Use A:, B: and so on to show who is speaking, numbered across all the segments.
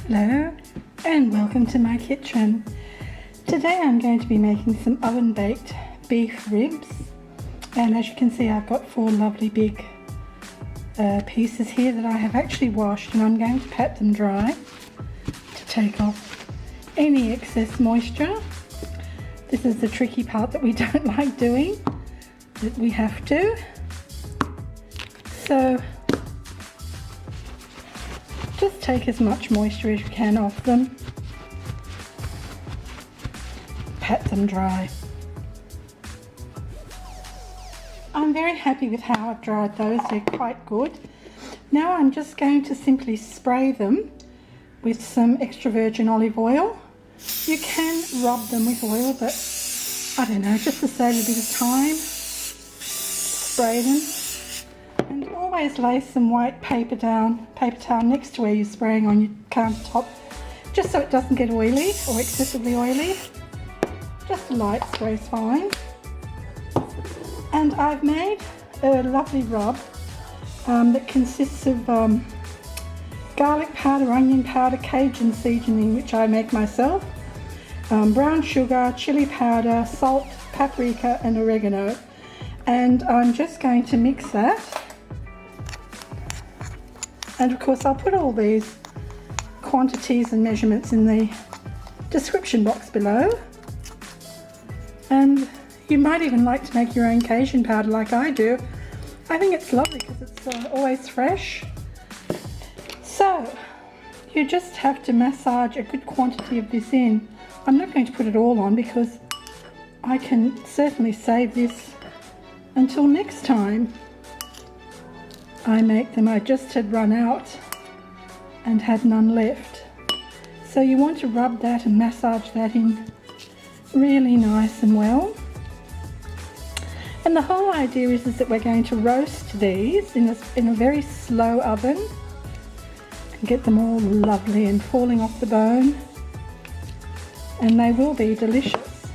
A: Hello and welcome to my kitchen. Today I'm going to be making some oven baked beef ribs, and as you can see I've got 4 lovely big pieces here that I have actually washed, and I'm going to pat them dry to take off any excess moisture. This is the tricky part that we don't like doing, but we have to. So just take as much moisture as you can off them. Pat them dry. I'm very happy with how I've dried those, they're quite good. Now I'm just going to simply spray them with some extra virgin olive oil. You can rub them with oil, but I don't know, just to save a bit of time, spray them. And always lay some white paper towel next to where you're spraying on your countertop, just so it doesn't get oily or excessively oily. Just a light spray is fine. And I've made a lovely rub that consists of garlic powder, onion powder, Cajun seasoning, which I make myself, brown sugar, chili powder, salt, paprika and oregano. And I'm just going to mix that. And of course I'll put all these quantities and measurements in the description box below. And you might even like to make your own Cajun powder like I do. I think it's lovely because it's always fresh. So you just have to massage a good quantity of this in. I'm not going to put it all on because I can certainly save this until next time I make them. I just had run out and had none left. So you want to rub that and massage that in really nice and well. And the whole idea is that we're going to roast these in a very slow oven and get them all lovely and falling off the bone, and they will be delicious.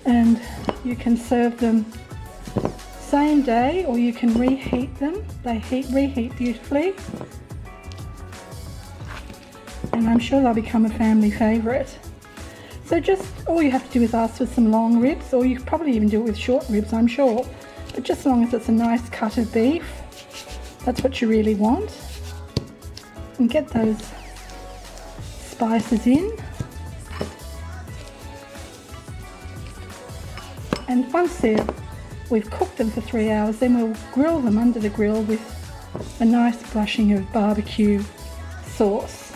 A: And you can serve them same day, or you can reheat them. They reheat beautifully, and I'm sure they'll become a family favourite. So just all you have to do is ask for some long ribs, or you could probably even do it with short ribs, I'm sure, but just as long as it's a nice cut of beef, that's what you really want. And get those spices in. And once we've cooked them for 3 hours, then we'll grill them under the grill with a nice brushing of barbecue sauce.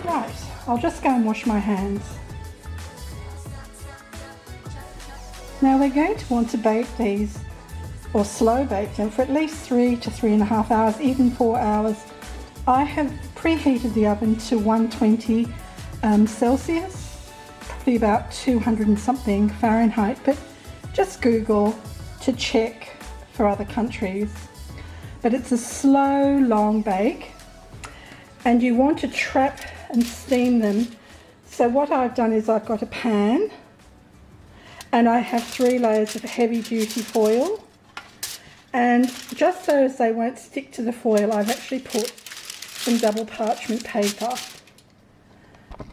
A: Right, I'll just go and wash my hands. Now we're going to want to bake these, or slow bake them, for at least 3 to 3.5 hours, even 4 hours. I have preheated the oven to 120 Celsius, probably about 200 and something Fahrenheit, but just Google to check for other countries. But it's a slow, long bake, and you want to trap and steam them. So what I've done is I've got a pan, and I have 3 layers of heavy duty foil, and just so as they won't stick to the foil, I've actually put some double parchment paper.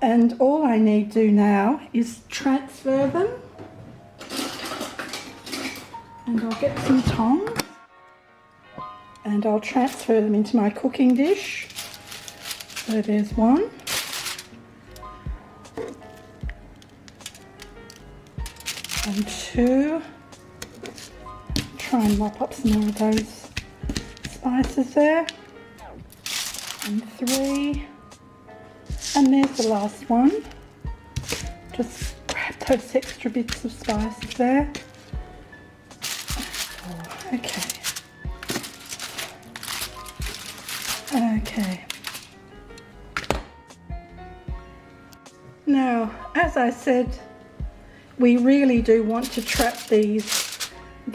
A: And all I need to do now is transfer them. And I'll get some tongs and I'll transfer them into my cooking dish. So there's 1. And 2. Try and mop up some more of those spices there. And 3. And there's the last one. Just grab those extra bits of spices there. Okay. Okay. Now, as I said, we really do want to trap the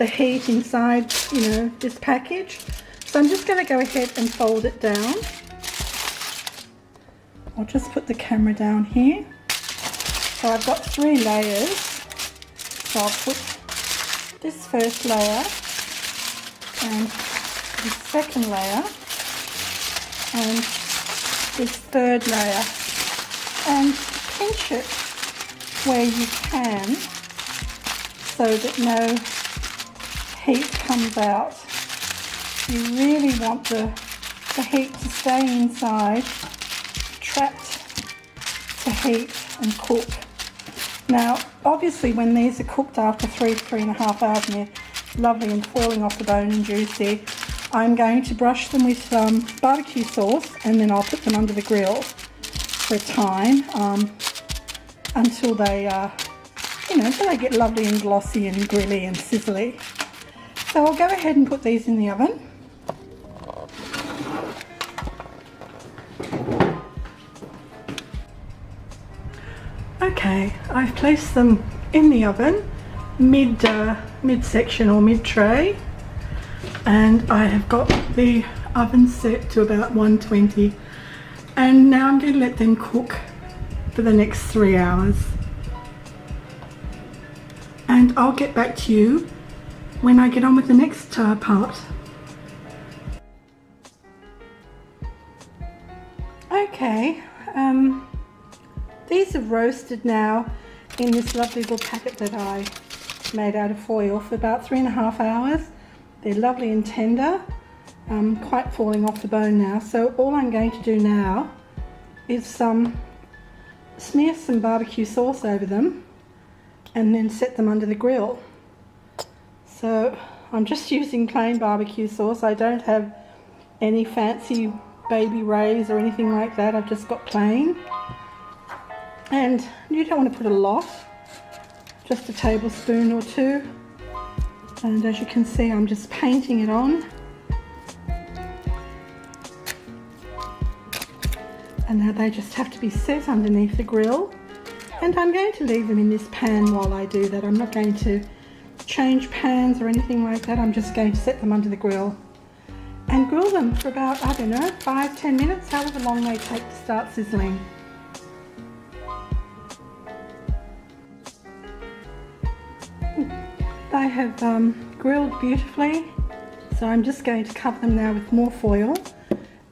A: heat inside, this package. So I'm just going to go ahead and fold it down. I'll just put the camera down here. So I've got 3 layers. So I'll put this first layer and the second layer and this third layer, and pinch it where you can so that no heat comes out. You really want the heat to stay inside, trapped to heat and cook. Now, obviously when these are cooked after 3.5 hours and they're lovely and foiling off the bone and juicy, I'm going to brush them with some barbecue sauce, and then I'll put them under the grill for a time until they until they get lovely and glossy and grilly and sizzly. So I'll go ahead and put these in the oven. Okay, I've placed them in the oven, mid-section or mid-tray, and I have got the oven set to about 120, and now I'm going to let them cook for the next 3 hours. And I'll get back to you when I get on with the next part. Okay, these have roasted now in this lovely little packet that I made out of foil for about 3.5 hours. They're lovely and tender, quite falling off the bone now. So all I'm going to do now is smear some barbecue sauce over them and then set them under the grill. So I'm just using plain barbecue sauce. I don't have any fancy Baby Ray's or anything like that. I've just got plain. And you don't want to put a lot, just a tablespoon or two. And as you can see, I'm just painting it on. And now they just have to be set underneath the grill. And I'm going to leave them in this pan while I do that. I'm not going to change pans or anything like that. I'm just going to set them under the grill and grill them for about, I don't know, 5-10 minutes, however long they take to start sizzling. They have grilled beautifully, so I'm just going to cover them now with more foil,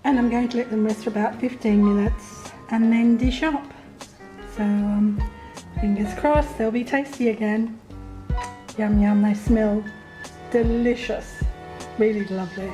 A: and I'm going to let them rest for about 15 minutes and then dish up. So fingers crossed they'll be tasty again. Yum yum, they smell delicious, really lovely.